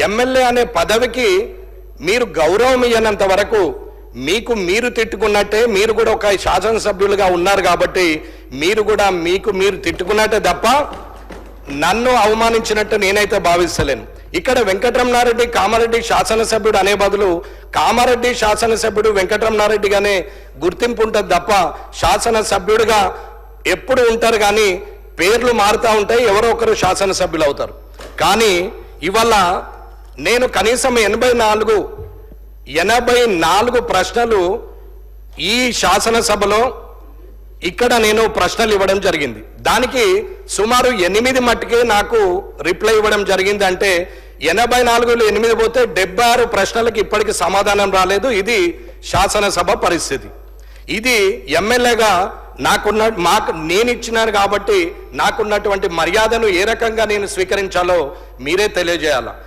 MLA అనే పదవికి మీరు గౌరవం ఇయ్యనంత వరకు మీకు మీరు తిట్టుకున్నట్టే, మీరు కూడా ఒక శాసనసభ్యులుగా ఉన్నారు కాబట్టి మీరు కూడా మీకు మీరు తిట్టుకున్నట్టే తప్ప నన్ను అవమానించినట్టు నేనైతే భావిస్తలేను. ఇక్కడ వెంకటరమణారెడ్డి కామారెడ్డి శాసనసభ్యుడు అనే బదులు కామారెడ్డి శాసనసభ్యుడు వెంకటరమణారెడ్డిగానే గుర్తింపు ఉంటుంది తప్ప శాసనసభ్యుడిగా ఎప్పుడు ఉంటారు కానీ పేర్లు మారుతూ ఉంటాయి, ఎవరో ఒకరు శాసనసభ్యులు అవుతారు. కానీ ఇవాళ నేను కనీసం 84 ప్రశ్నలు ఈ శాసనసభలో ఇక్కడ నేను ప్రశ్నలు ఇవ్వడం జరిగింది. దానికి సుమారు 8 మట్టుకే నాకు రిప్లై ఇవ్వడం జరిగింది. అంటే 84లో 8 పోతే 76 ప్రశ్నలకు ఇప్పటికి సమాధానం రాలేదు. ఇది శాసనసభ పరిస్థితి. ఇది ఎమ్మెల్యేగా నేను ఇచ్చినాను కాబట్టి నాకున్నటువంటి మర్యాదను ఏ రకంగా నేను స్వీకరించాలో మీరే తెలియజేయాలి.